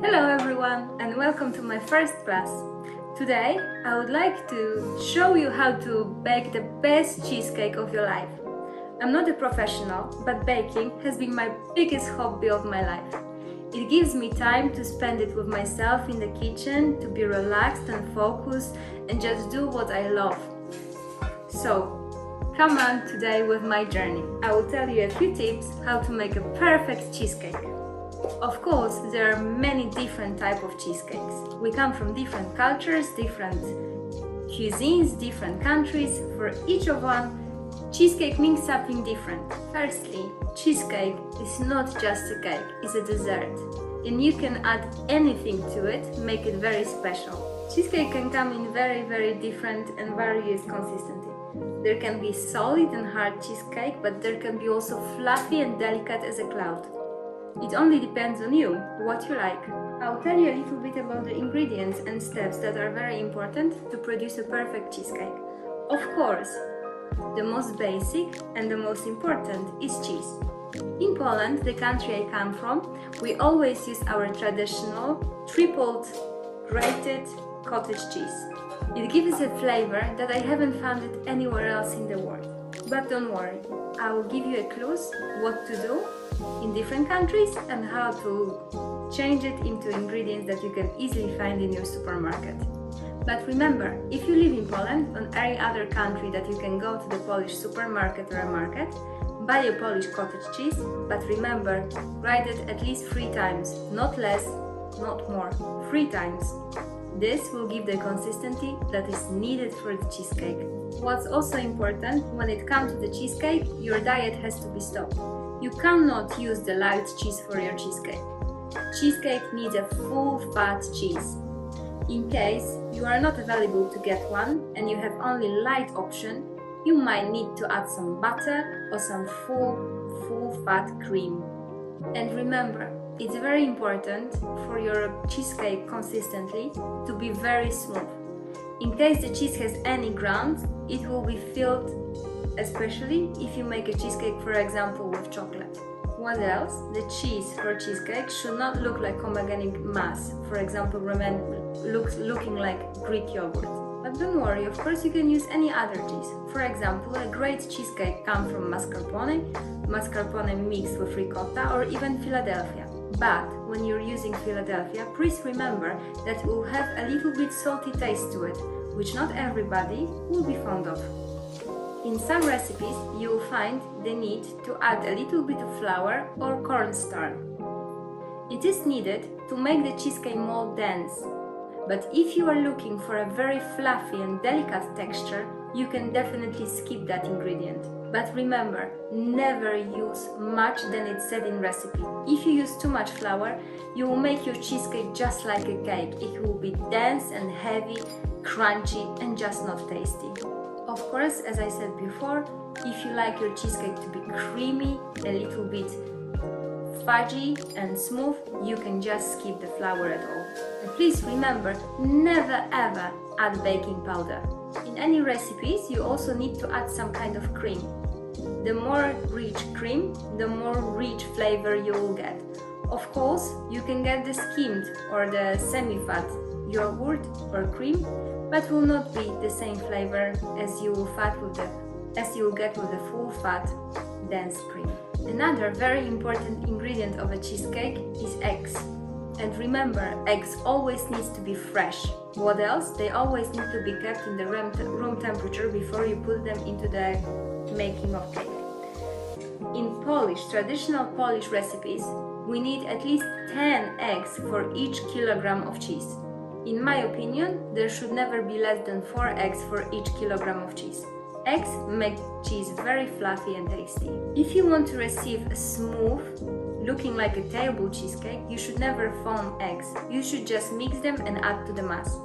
Hello everyone and welcome to my first class. Today I would like to show you how to bake the best cheesecake of your life. I'm not a professional, but baking has been my biggest hobby of my life. It gives me time to spend it with myself in the kitchen, to be relaxed and focused and just do what I love. So come on today with my journey. I will tell you a few tips how to make a perfect cheesecake. Of course, there are many different types of cheesecakes. We come from different cultures, different cuisines, different countries. For each of one, cheesecake means something different. Firstly, cheesecake is not just a cake, it's a dessert. And you can add anything to it, make it very special. Cheesecake can come in very different and various consistency. There can be solid and hard cheesecake, but there can be also fluffy and delicate as a cloud. It only depends on you, what you like. I'll tell you a little bit about the ingredients and steps that are very important to produce a perfect cheesecake. Of course, the most basic and the most important is cheese. In Poland, the country I come from, we always use our traditional tripled grated cottage cheese. It gives a flavor that I haven't found it anywhere else in the world. But don't worry, I will give you a clues what to do in different countries and how to change it into ingredients that you can easily find in your supermarket. But remember, if you live in Poland or any other country that you can go to the Polish supermarket or a market, buy a Polish cottage cheese, but remember, grind it at least 3 times, not less, not more, 3 times. This will give the consistency that is needed for the cheesecake. What's also important, when it comes to the cheesecake, your diet has to be stopped. You cannot use the light cheese for your cheesecake. Cheesecake needs a full-fat cheese. In case you are not available to get one and you have only light option, you might need to add some butter or some full-fat cream. And remember, it's very important for your cheesecake consistently to be very smooth. In case the cheese has any ground, it will be filled, especially if you make a cheesecake, for example, with chocolate. What else? The cheese for cheesecake should not look like homogenic mass, for example, looking like Greek yogurt. But don't worry, of course you can use any other cheese. For example, a great cheesecake comes from mascarpone mixed with ricotta or even Philadelphia. But when you're using Philadelphia, please remember that it will have a little bit salty taste to it, which not everybody will be fond of. In some recipes, you will find the need to add a little bit of flour or cornstarch. It is needed to make the cheesecake more dense. But if you are looking for a very fluffy and delicate texture, you can definitely skip that ingredient. But remember, never use much than it said in recipe. If you use too much flour, you will make your cheesecake just like a cake. It will be dense and heavy, crunchy and just not tasty. Of course, as I said before, if you like your cheesecake to be creamy, a little bit fudgy and smooth, you can just skip the flour at all. And please remember, never ever add baking powder. In any recipes, you also need to add some kind of cream. The more rich cream, the more rich flavor you will get. Of course, you can get the skimmed or the semi-fat yogurt or cream, but will not be the same flavor as you will get with the full-fat dense cream. Another very important ingredient of a cheesecake is eggs. And remember, eggs always needs to be fresh. What else? They always need to be kept in the room temperature before you put them into the making of cake. In traditional Polish recipes, we need at least 10 eggs for each kilogram of cheese. In my opinion, there should never be less than 4 eggs for each kilogram of cheese. Eggs make cheese very fluffy and tasty. If you want to receive a smooth, looking like a table cheesecake, you should never foam eggs. You should just mix them and add to the mass.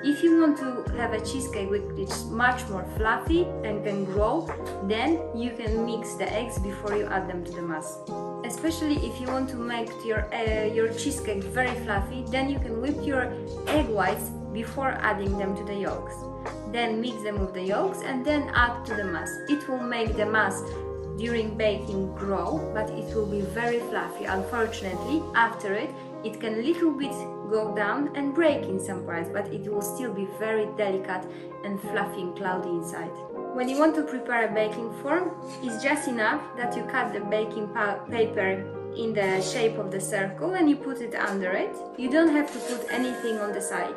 If you want to have a cheesecake which is much more fluffy and can grow, then you can mix the eggs before you add them to the mass. Especially if you want to make your cheesecake very fluffy, then you can whip your egg whites before adding them to the yolks. Then mix them with the yolks and then add to the mass. It will make the mass during baking grow, but it will be very fluffy. Unfortunately, after it, It can little bit go down and break in some parts, but it will still be very delicate and fluffy and cloudy inside. When you want to prepare a baking form, it's just enough that you cut the baking paper in the shape of the circle and you put it under it. You don't have to put anything on the side.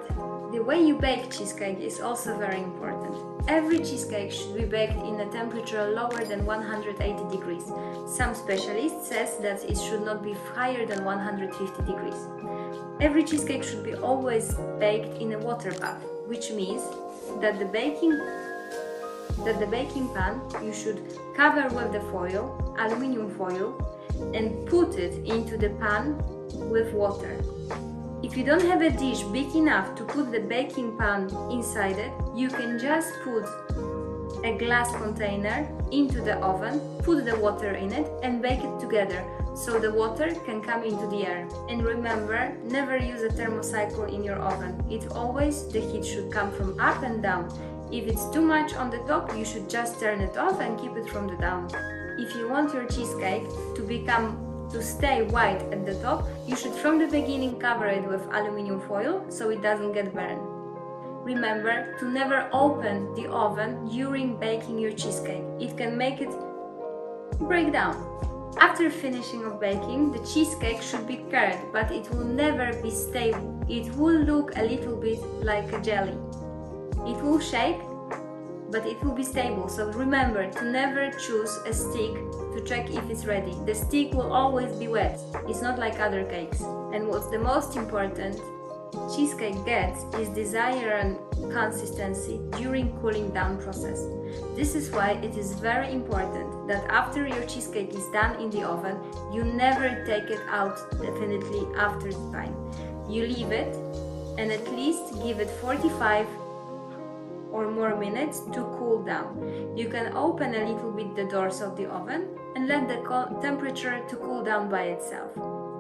The way you bake cheesecake is also very important. Every cheesecake should be baked in a temperature lower than 180 degrees. Some specialists says that it should not be higher than 150 degrees. Every cheesecake should be always baked in a water bath, which means that the baking pan you should cover with the foil, aluminium foil, and put it into the pan with water. If you don't have a dish big enough to put the baking pan inside it, you can just put a glass container into the oven, put the water in it and bake it together so the water can come into the air. And remember, never use a thermocycle in your oven. The heat should come from up and down. If it's too much on the top, you should just turn it off and keep it from the down. If you want your cheesecake to stay white at the top, you should from the beginning cover it with aluminium foil so it doesn't get burned. Remember to never open the oven during baking your cheesecake. It can make it break down. After finishing of baking, the cheesecake should be curd, but it will never be stable. It will look a little bit like a jelly. It will shake, but it will be stable. So remember to never choose a stick to check if it's ready. The stick will always be wet. It's not like other cakes. And what's the most important, cheesecake gets is desired consistency during cooling down process. This is why it is very important that after your cheesecake is done in the oven, you never take it out definitely after the time. You leave it and at least give it 45 or more minutes to cool down. You can open a little bit the doors of the oven and let the temperature to cool down by itself.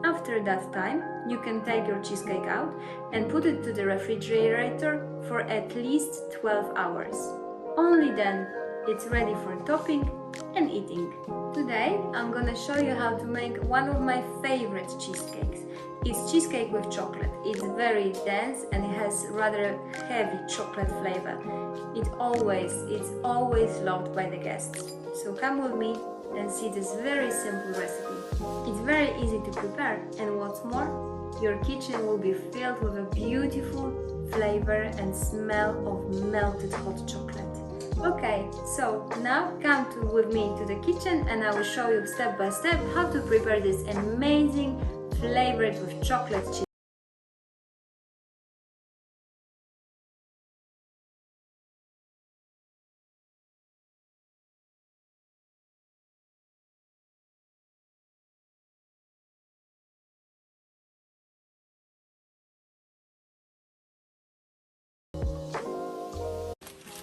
After that time, you can take your cheesecake out and put it to the refrigerator for at least 12 hours. Only then it's ready for topping and eating. Today I'm gonna show you how to make one of my favorite cheesecakes. It's cheesecake with chocolate. It's very dense and it has rather heavy chocolate flavor. It's always loved by the guests. So come with me and see this very simple recipe. It's very easy to prepare, and what's more, your kitchen will be filled with a beautiful flavor and smell of melted hot chocolate. Okay, so now come with me to the kitchen and I will show you step by step how to prepare this amazing flavored with chocolate cheese.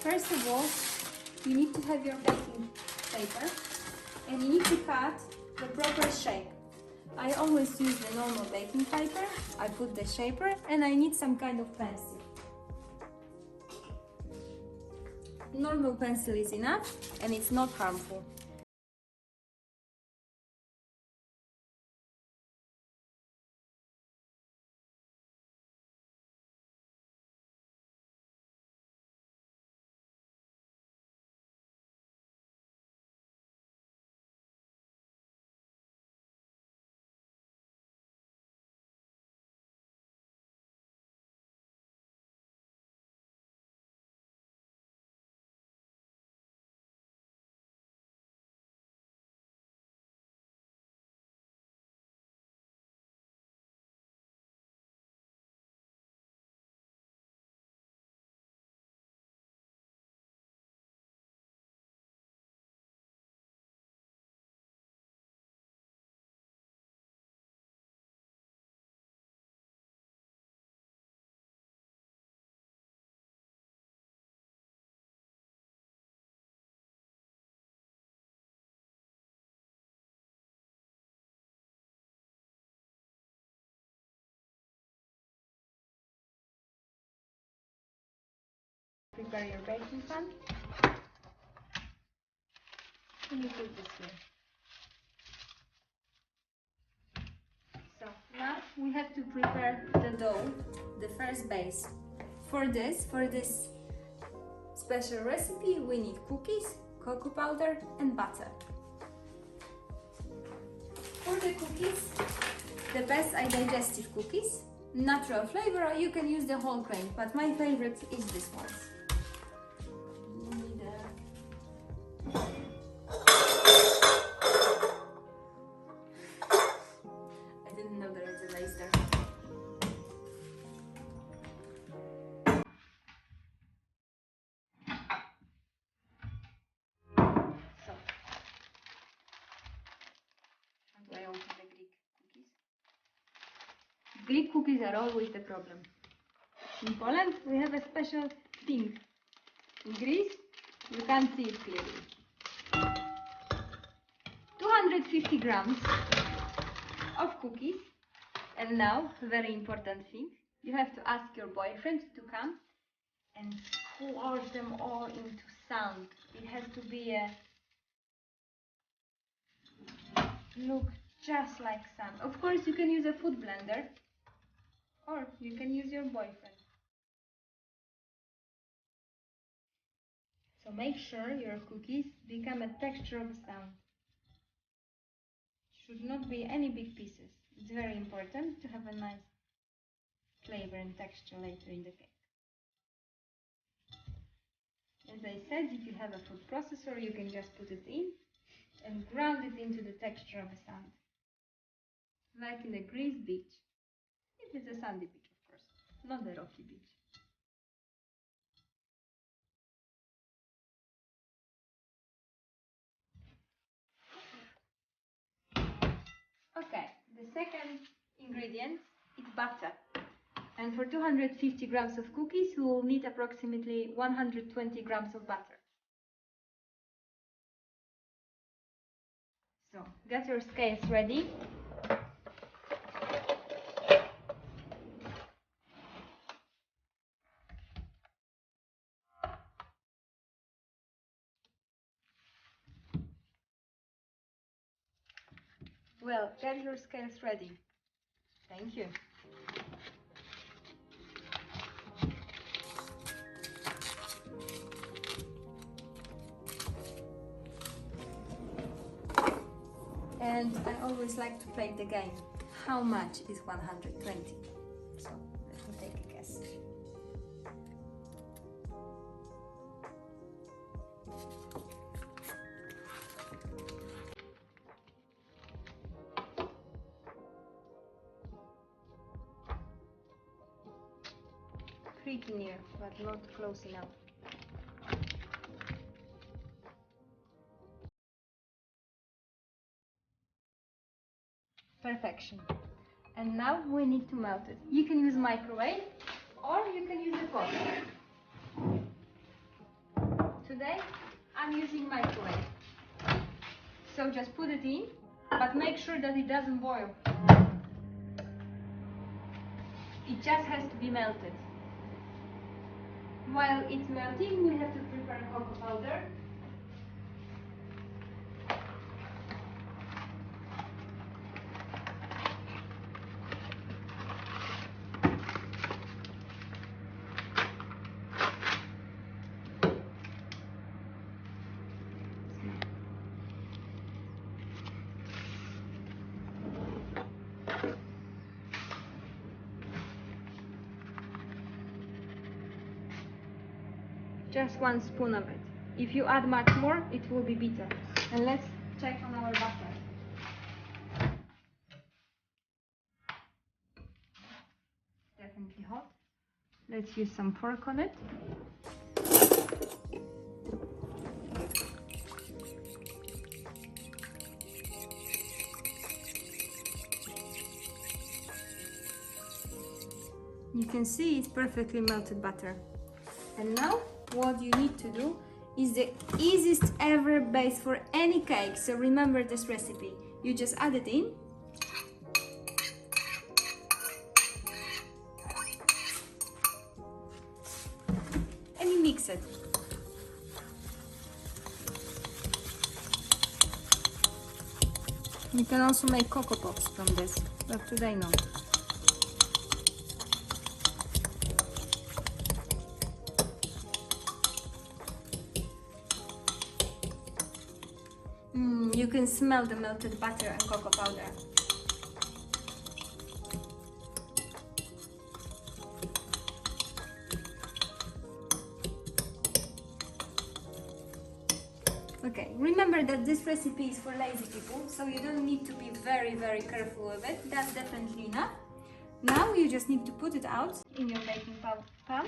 First of all, you need to have your baking paper and you need to cut the proper shape. I always use the normal baking paper. I put the shaper and I need some kind of pencil. Normal pencil is enough and it's not harmful. Prepare your baking pan and you put this here. So Now we have to prepare the dough, the first base. For this special recipe, we need cookies, cocoa powder and butter. For the cookies, the best are digestive cookies. Natural flavor, you can use the whole grain, but my favorite is this one. I didn't know there was a lace there. So, I open the Greek cookies. Greek cookies are always the problem. In Poland, we have a special thing. In Greece, you can't see it clearly. 250 grams of cookies. And now, very important thing, you have to ask your boyfriend to come and squash them all into sand. It has to be look just like sand. Of course, you can use a food blender or you can use your boyfriend. So make sure your cookies become a texture of sand. Should not be any big pieces. It's very important to have a nice flavor and texture later in the cake. As I said, if you have a food processor, you can just put it in and ground it into the texture of a sand. Like in the Greece beach. If it's a sandy beach, of course, not the rocky beach. Okay, the second ingredient is butter. And for 250 grams of cookies, you will need approximately 120 grams of butter. So, get your scales ready. Well, get your scales ready. Thank you. And I always like to play the game. How much is 120? So let me take a guess. Pretty near, but not close enough. Perfection. And now we need to melt it. You can use microwave or you can use a pot. Today I'm using microwave. So just put it in, but make sure that it doesn't boil. It just has to be melted. While it's melting, we have to prepare cocoa powder. Just 1 spoon of it. If you add much more, it will be bitter. And let's check on our butter. Definitely hot. Let's use some fork on it. You can see it's perfectly melted butter. And now what you need to do is the easiest ever base for any cake. So remember this recipe. You just add it in. And you mix it. You can also make cocoa pops from this, but today no. You can smell the melted butter and cocoa powder. Okay, remember that this recipe is for lazy people, so you don't need to be very careful with it. That's definitely enough. Now you just need to put it out in your baking pan.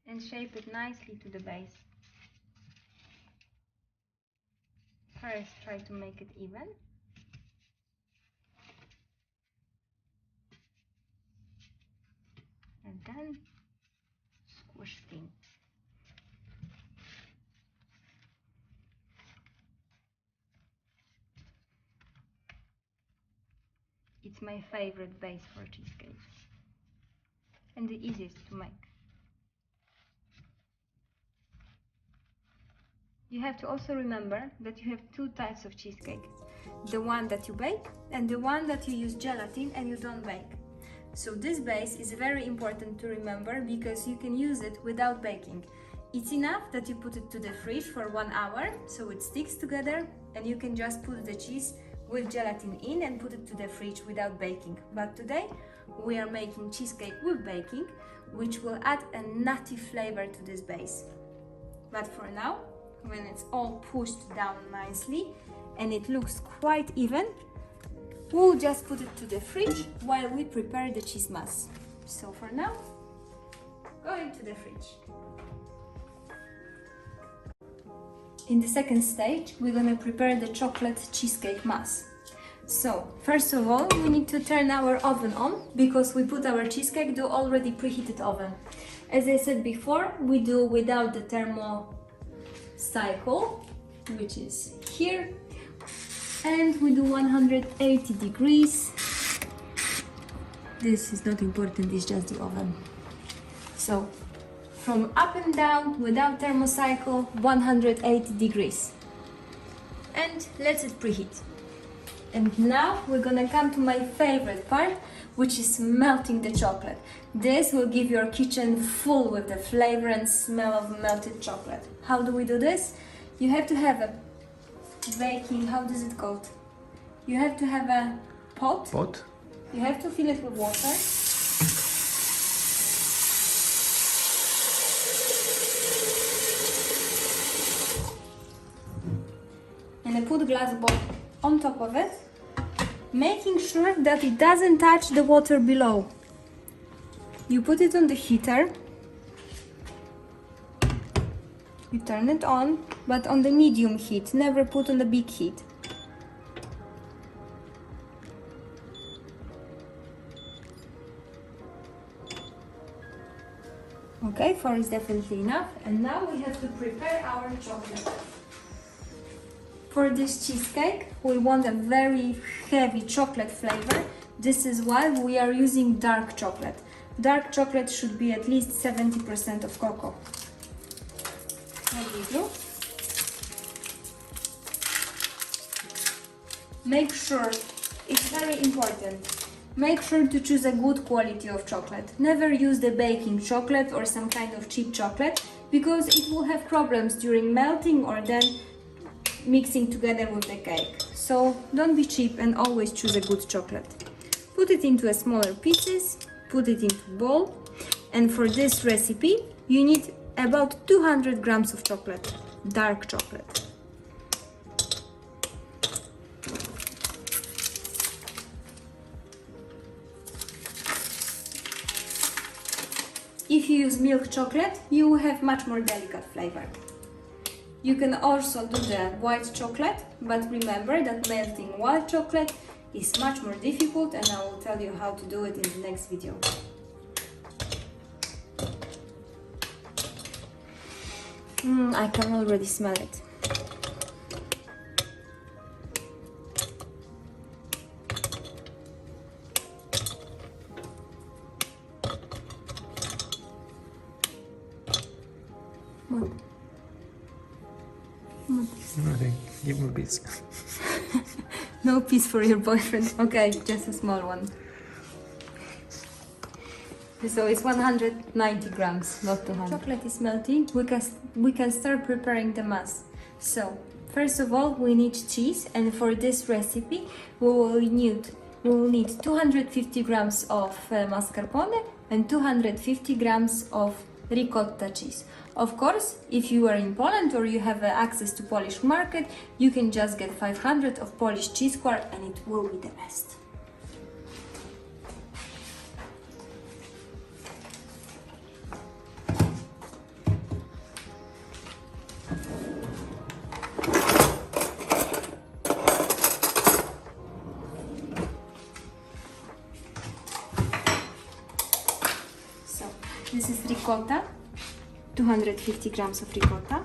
And shape it nicely to the base. First, try to make it even. And then squish thin. It's my favorite base for cheesecake. And the easiest to make. You have to also remember that you have two types of cheesecake. The one that you bake and the one that you use gelatin and you don't bake. So this base is very important to remember because you can use it without baking. It's enough that you put it to the fridge for 1 hour so it sticks together, and you can just put the cheese with gelatin in and put it to the fridge without baking. But today we are making cheesecake with baking, which will add a nutty flavor to this base. But for now, when it's all pushed down nicely and it looks quite even, we'll just put it to the fridge while we prepare the cheese mass. So for now, go into the fridge. In the second stage, we're gonna prepare the chocolate cheesecake mass. So first of all, we need to turn our oven on because we put our cheesecake to already preheated oven. As I said before, we do without the thermo cycle, which is here, and we do 180 degrees. This is not important, it's just the oven. So from up and down without thermocycle, 180 degrees, and let it preheat. And now we're gonna come to my favorite part, which is melting the chocolate. This will give your kitchen full with the flavor and smell of melted chocolate. How do we do this? You have to have a baking, how does it called? You have to have a pot. You have to fill it with water. And I put a glass bottle on top of it, making sure that it doesn't touch the water below. You put it on the heater, you turn it on, but on the medium heat, never put on the big heat. Okay, 4 is definitely enough, and now we have to prepare our chocolate. For this cheesecake, we want a very heavy chocolate flavor. This is why we are using dark chocolate. Dark chocolate should be at least 70% of cocoa. What do we do? Make sure, it's very important, make sure to choose a good quality of chocolate. Never use the baking chocolate or some kind of cheap chocolate, because it will have problems during melting or then mixing together with the cake. So don't be cheap and always choose a good chocolate. Put it into a smaller pieces, put it into bowl, and for this recipe you need about 200 grams of chocolate, dark chocolate. If you use milk chocolate, you will have much more delicate flavor. You can also do the white chocolate, but remember that melting white chocolate is much more difficult, and I will tell you how to do it in the next video. I can already smell it. What? Nothing. Give me a piece. No piece for your boyfriend. Okay, just a small one. So it's 190 grams, not 200. Chocolate is melting. We can start preparing the mass. So first of all, we need cheese, and for this recipe, we will need 250 grams of mascarpone and 250 grams of ricotta cheese. Of course, if you are in Poland or you have access to Polish market, you can just get 500 of Polish cheese square, and it will be the best. This is ricotta, 250 grams of ricotta.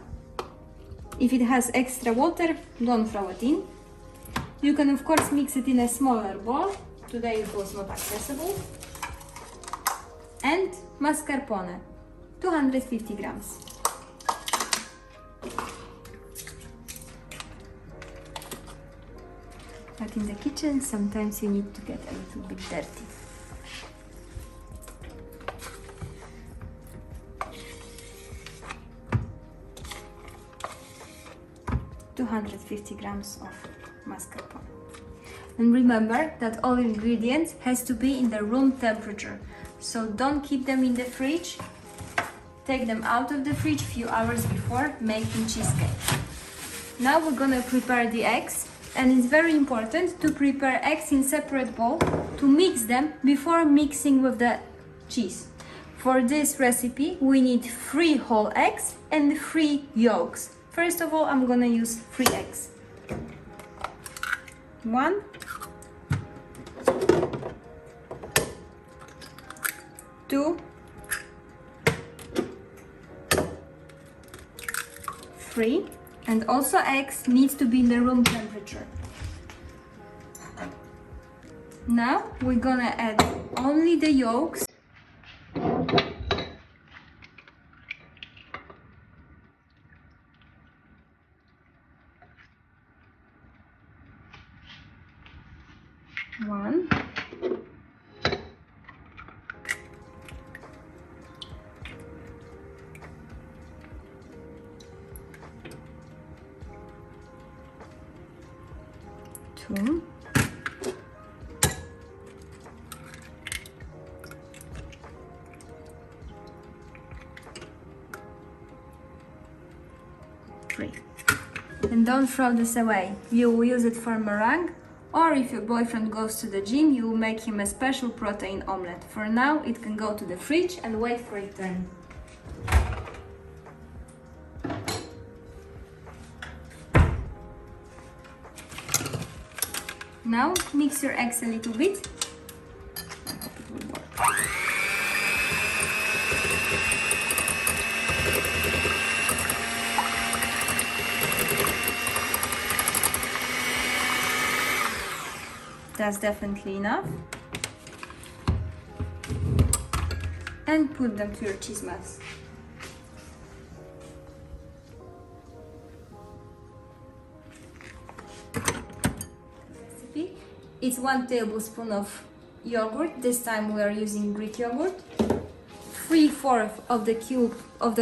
If it has extra water, don't throw it in. You can of course mix it in a smaller bowl. Today it was not accessible. And mascarpone, 250 grams. But in the kitchen, sometimes you need to get a little bit dirty. 250 grams of mascarpone. And remember that all ingredients has to be in the room temperature. So don't keep them in the fridge. Take them out of the fridge a few hours before making cheesecake. Now we're gonna prepare the eggs, and it's very important to prepare eggs in separate bowl to mix them before mixing with the cheese. For this recipe, we need 3 whole eggs and 3 yolks. First of all, I'm gonna use 3 eggs. 1, 2, 3, and also eggs needs to be in the room temperature. Now we're gonna add only the yolks. One, two, three. And don't throw this away. You will use it for meringue, or if your boyfriend goes to the gym, you will make him a special protein omelette. For now, it can go to the fridge and wait for its turn. Now mix your eggs a little bit. That's definitely enough. And put them to your cheese mass. Recipe. It's 1 tablespoon of yogurt. This time we are using Greek yogurt. 3/4 of the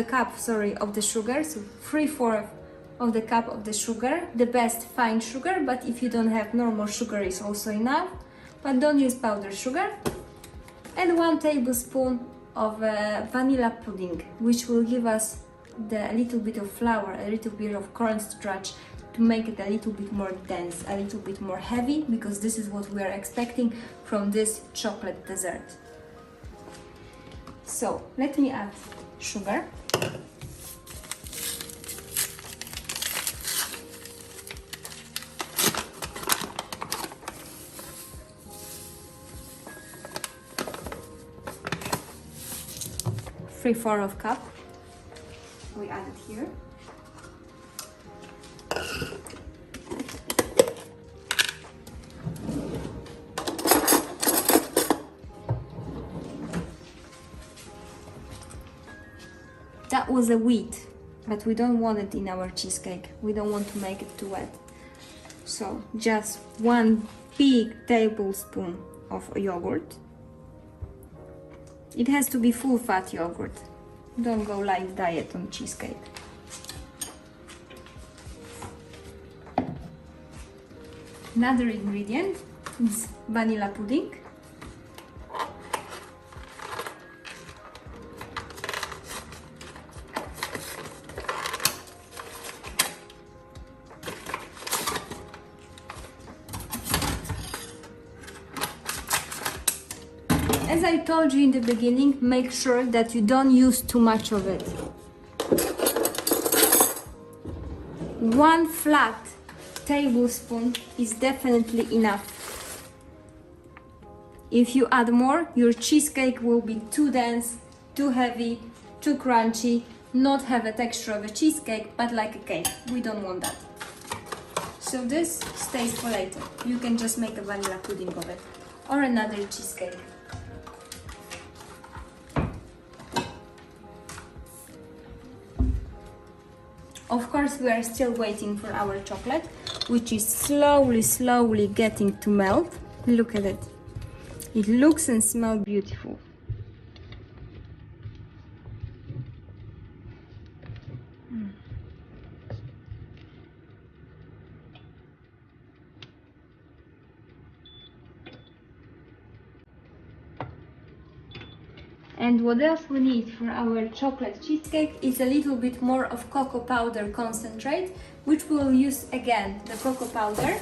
cup of the sugar. So 3/4 of the cup of the sugar, the best fine sugar, but if you don't have normal sugar is also enough, but don't use powdered sugar. And 1 tablespoon of vanilla pudding, which will give us a little bit of flour, a little bit of cornstarch to make it a little bit more dense, a little bit more heavy, because this is what we are expecting from this chocolate dessert. So let me add sugar. Three-fourths of cup. We add it here. That was a wheat. but we don't want it in our cheesecake. We don't want to make it too wet. So just 1 big tablespoon of yogurt. It has to be full fat yogurt. Don't go like diet on cheesecake. Another ingredient is vanilla pudding. As I told you in the beginning, make sure that you don't use too much of it. 1 flat tablespoon is definitely enough. If you add more, your cheesecake will be too dense, too heavy, too crunchy, not have a texture of a cheesecake, but like a cake. We don't want that. So this stays for later. You can just make a vanilla pudding of it, or another cheesecake. Of course, we are still waiting for our chocolate, which is slowly getting to melt. Look at it. It looks and smells beautiful. And what else we need for our chocolate cheesecake is a little bit more of cocoa powder concentrate, which we'll use again, the cocoa powder,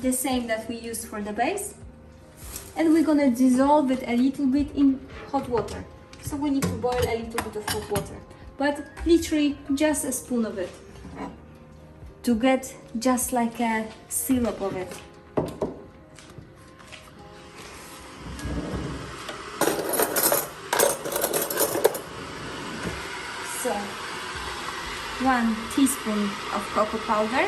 the same that we used for the base. And we're gonna dissolve it a little bit in hot water. So we need to boil a little bit of hot water, but literally just a spoon of it to get just like a syrup of it. So 1 teaspoon of cocoa powder.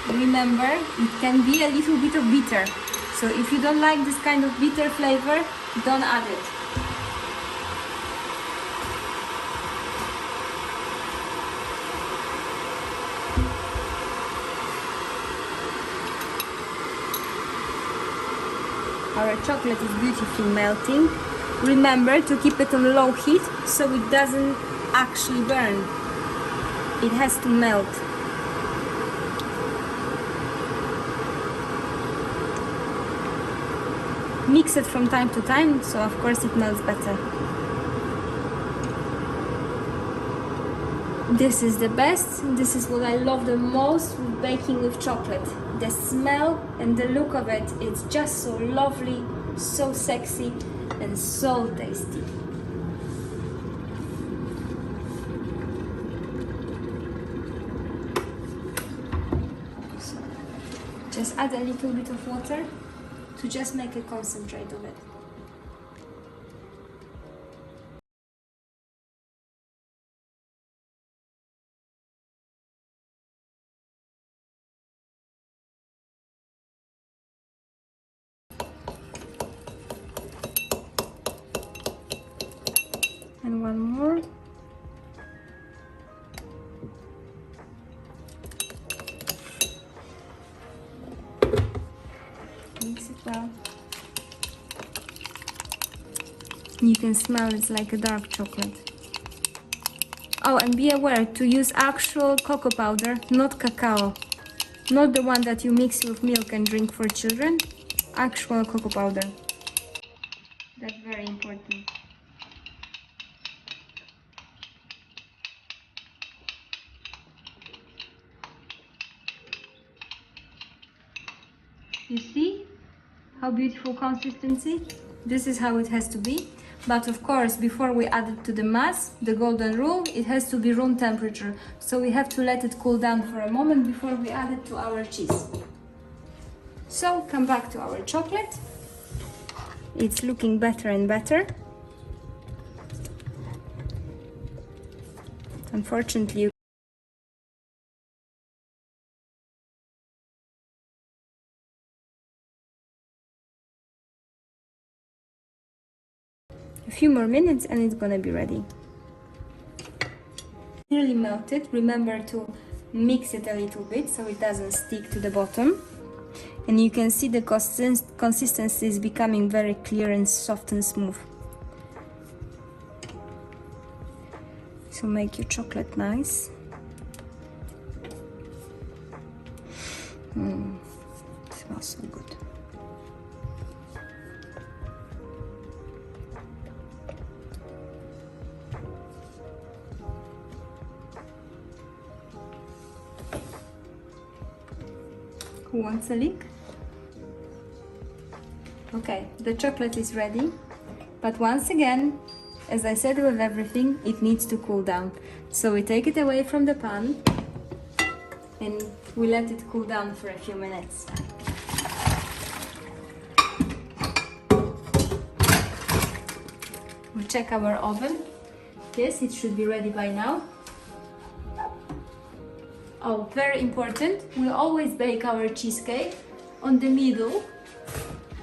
Remember, it can be a little bit of bitter. So if you don't like this kind of bitter flavor, don't add it. Our chocolate is beautifully melting. Remember to keep it on low heat so it doesn't actually burn. It has to melt. Mix it from time to time, so of course it melts better. This is the best. This is what I love the most with baking with chocolate. The smell and the look of it, it's just so lovely, so sexy, and so tasty. So, just add a little bit of water to just make a concentrate of it. And 1 more. Mix it well. You can smell it's like a dark chocolate. Oh, and be aware to use actual cocoa powder, not cacao. Not the one that you mix with milk and drink for children. Actual cocoa powder. That's very important. You see how beautiful consistency? This is how it has to be. But of course, before we add it to the mass, the golden rule, it has to be room temperature. So we have to let it cool down for a moment before we add it to our cheese. So come back to our chocolate. It's looking better and better. Unfortunately, A few more minutes and it's gonna be ready. Nearly melted. Remember to mix it a little bit so it doesn't stick to the bottom. And you can see the consistency is becoming very clear and soft and smooth. So make your chocolate nice. It smells so good. Who wants a lick? Okay, the chocolate is ready, but once again, as I said with everything, it needs to cool down. So we take it away from the pan and we let it cool down for a few minutes. We check our oven. Yes, it should be ready by now. Oh, very important, we always bake our cheesecake on the middle.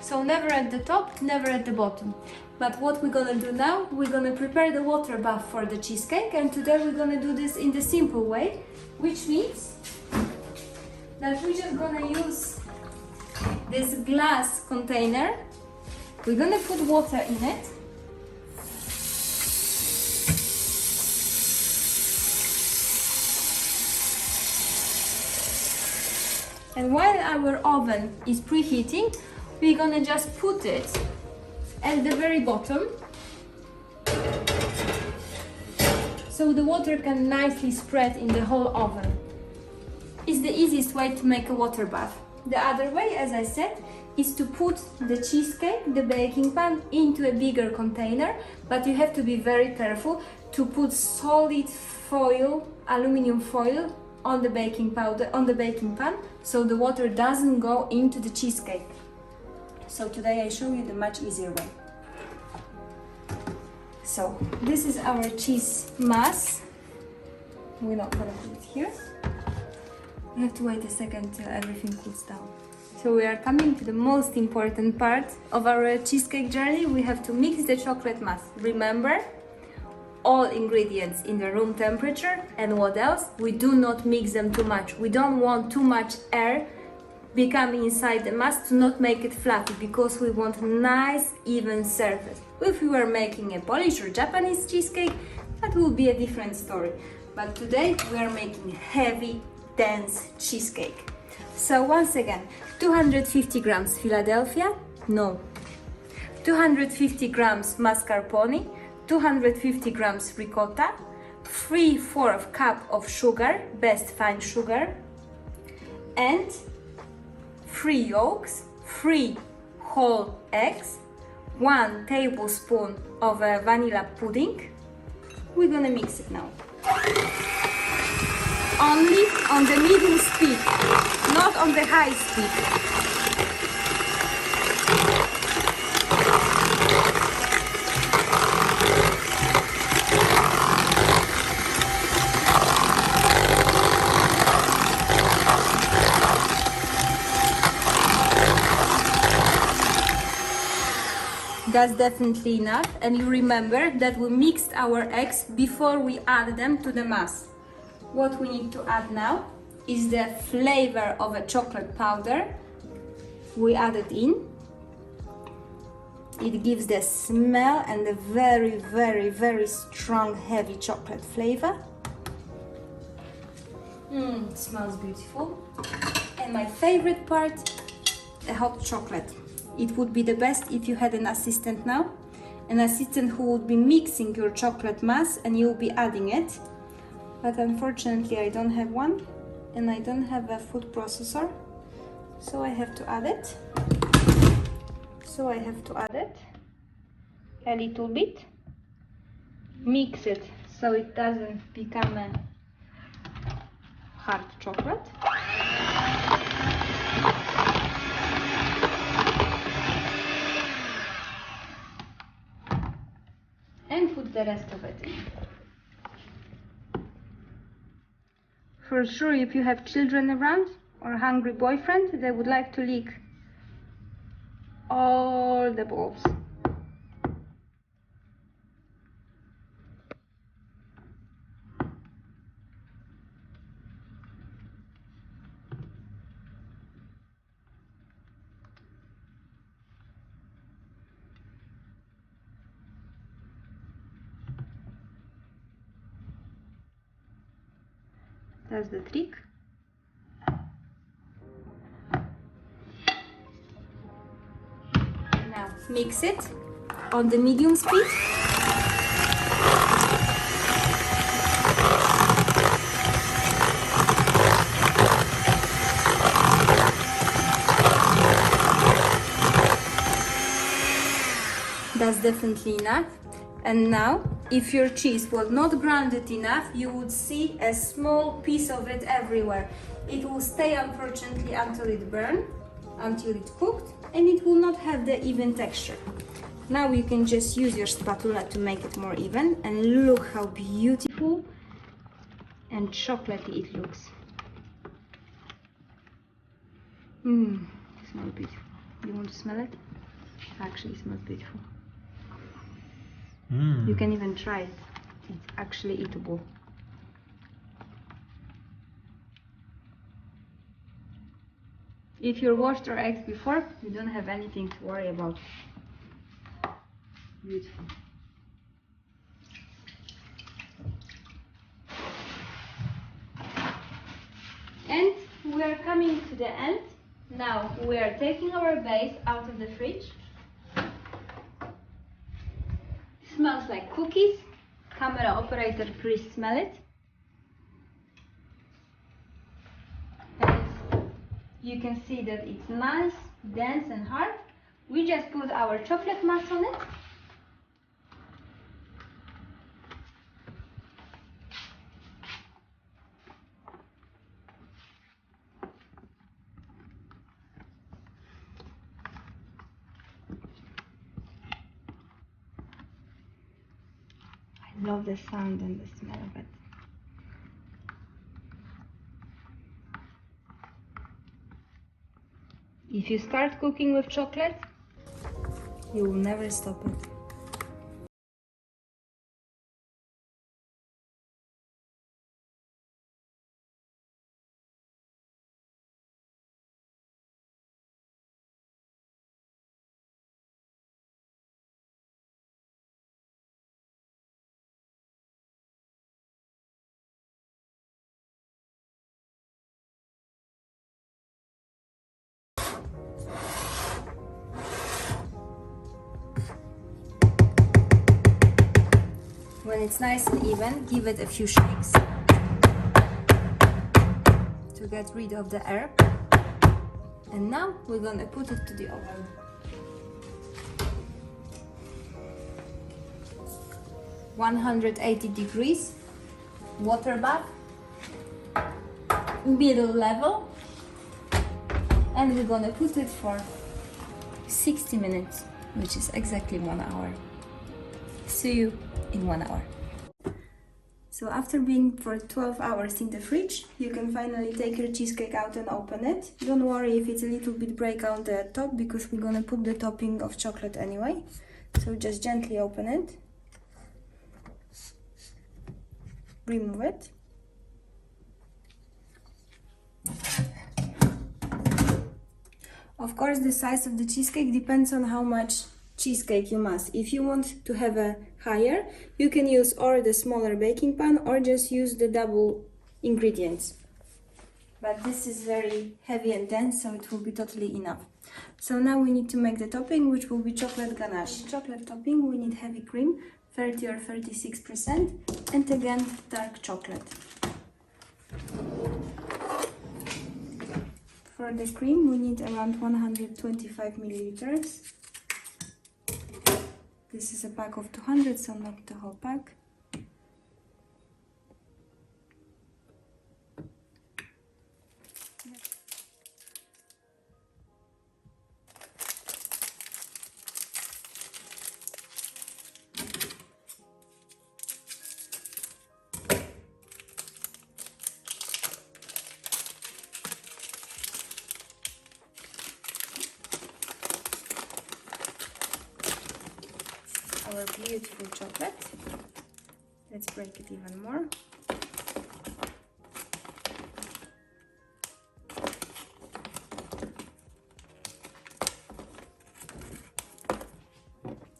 So never at the top, never at the bottom. But what we're gonna do now, we're gonna prepare the water bath for the cheesecake, and today we're gonna do this in the simple way, which means that we're just gonna use this glass container. We're gonna put water in it. And while our oven is preheating, we're gonna just put it at the very bottom so the water can nicely spread in the whole oven. It's the easiest way to make a water bath. The other way, as I said, is to put the cheesecake, the baking pan, into a bigger container, but you have to be very careful to put solid foil, aluminum foil, on the baking powder, on the baking pan, so the water doesn't go into the cheesecake. So today I show you the much easier way. So this is our cheese mass. We're not gonna put it here. We have to wait a second till everything cools down. So we are coming to the most important part of our cheesecake journey. We have to mix the chocolate mass. Remember, all ingredients in the room temperature, and what else? We do not mix them too much. We don't want too much air becoming inside the mass to not make it fluffy, because we want nice even surface. If we were making a Polish or Japanese cheesecake, that would be a different story. But today we are making heavy, dense cheesecake. So once again, 250 grams Philadelphia, no, 250 grams mascarpone, 250 grams ricotta, 3/4 cup of sugar, best fine sugar, and 3 yolks, 3 whole eggs, 1 tablespoon of vanilla pudding. We're gonna mix it now. Only on the medium speed, not on the high speed. That's definitely enough, and you remember that we mixed our eggs before we add them to the mass. What we need to add now is the flavor of a chocolate powder. We add it in. It gives the smell and the very, very, very strong, heavy chocolate flavor. It smells beautiful. And my favorite part, the hot chocolate. It would be the best if you had an assistant now, an assistant who would be mixing your chocolate mass and you'll be adding it. But unfortunately I don't have one, and I don't have a food processor, so I have to add it. A little bit. Mix it so it doesn't become a hard chocolate. And put the rest of it in. For sure, if you have children around or a hungry boyfriend, they would like to lick all the balls. That's the trick. Now mix it on the medium speed. That's definitely enough. And now, if your cheese was not grounded enough, you would see a small piece of it everywhere. It will stay unfortunately until it burns, until it's cooked, and it will not have the even texture. Now you can just use your spatula to make it more even, and look how beautiful and chocolatey it looks. It smells beautiful. You want to smell it? Actually, it smells beautiful. You can even try it. It's actually eatable. If you washed your eggs before, you don't have anything to worry about. Beautiful. And we are coming to the end. Now we are taking our base out of the fridge. Smells like cookies. Camera operator, please smell it. And you can see that it's nice, dense and hard. We just put our chocolate mass on it. I love the sound and the smell of it. If you start cooking with chocolate, you will never stop it. When it's nice and even, give it a few shakes to get rid of the air. And now we're gonna put it to the oven. (180°), water bath, middle level, and we're gonna put it for 60 minutes, which is exactly 1 hour. See you in 1 hour. So after being for 12 hours in the fridge, you can finally take your cheesecake out and open it. Don't worry if it's a little bit break on the top, because we're gonna put the topping of chocolate anyway. So just gently open it. Remove it. Of course, the size of the cheesecake depends on how much cheesecake you must. If you want to have a higher, you can use or the smaller baking pan or just use the double ingredients. But this is very heavy and dense, so it will be totally enough. So now we need to make the topping, which will be chocolate ganache. Chocolate topping, we need heavy cream, 30 or 36%, and again dark chocolate. For the cream, we need around 125 milliliters. This is a pack of 200, so not the whole pack. Our beautiful chocolate. Let's break it even more.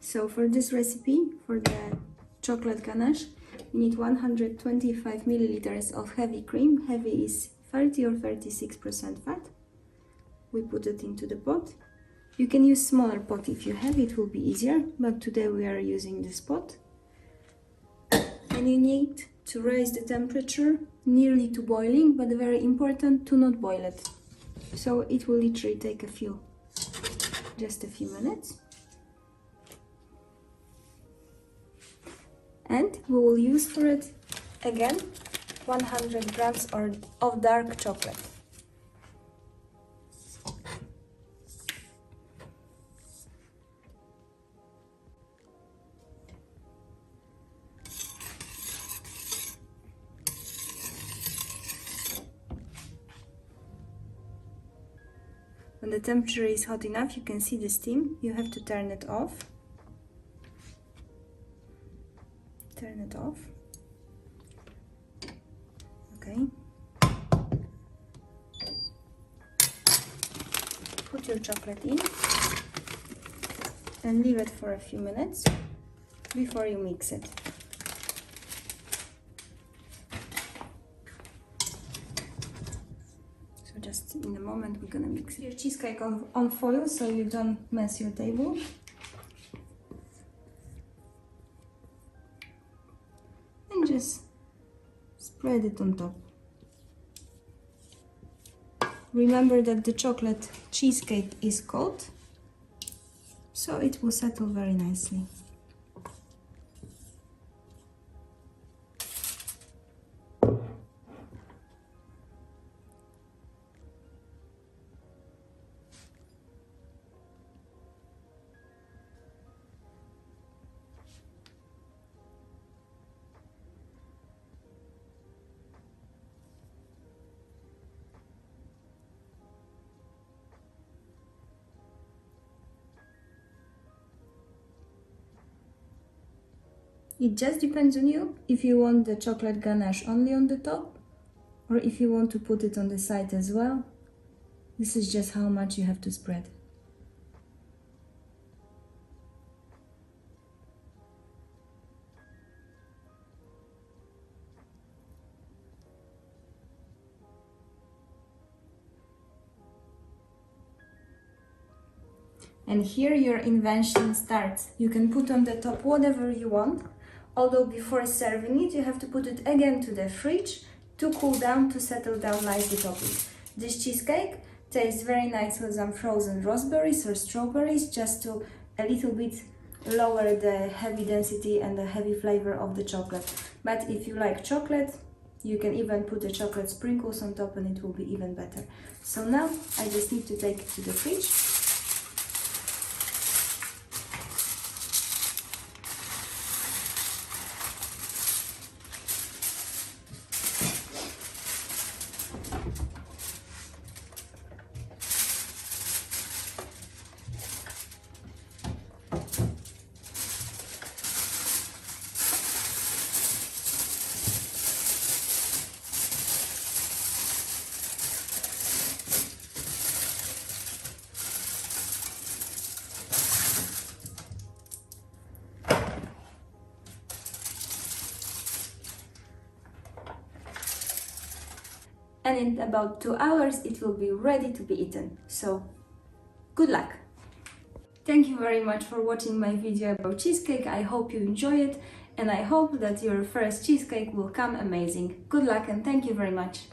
So for this recipe, for the chocolate ganache, You need 125 milliliters of heavy cream. Heavy is 30 or 36% fat. We put it into the pot. You can use smaller pot if you have, it will be easier, but today we are using this pot. And you need to raise the temperature nearly to boiling, but very important to not boil it. So it will literally take just a few minutes. And we will use for it again 100 grams of dark chocolate. When the temperature is hot enough, you can see the steam. You have to turn it off. Turn it off. Okay. Put your chocolate in and leave it for a few minutes before you mix it. So just in a moment we're gonna mix your cheesecake on foil so you don't mess your table. And just spread it on top. Remember that the chocolate cheesecake is cold, so it will settle very nicely. It just depends on you if you want the chocolate ganache only on the top or if you want to put it on the side as well. This is just how much you have to spread. And here your invention starts. You can put on the top whatever you want. Although before serving it, you have to put it again to the fridge to cool down, to settle down like the topping. This cheesecake tastes very nice with some frozen raspberries or strawberries, just to a little bit lower the heavy density and the heavy flavor of the chocolate. But if you like chocolate, you can even put the chocolate sprinkles on top and it will be even better. So now I just need to take it to the fridge. And in about 2 hours it will be ready to be eaten. So, good luck! Thank you very much for watching my video about cheesecake. I hope you enjoy it and I hope that your first cheesecake will come amazing. Good luck and thank you very much!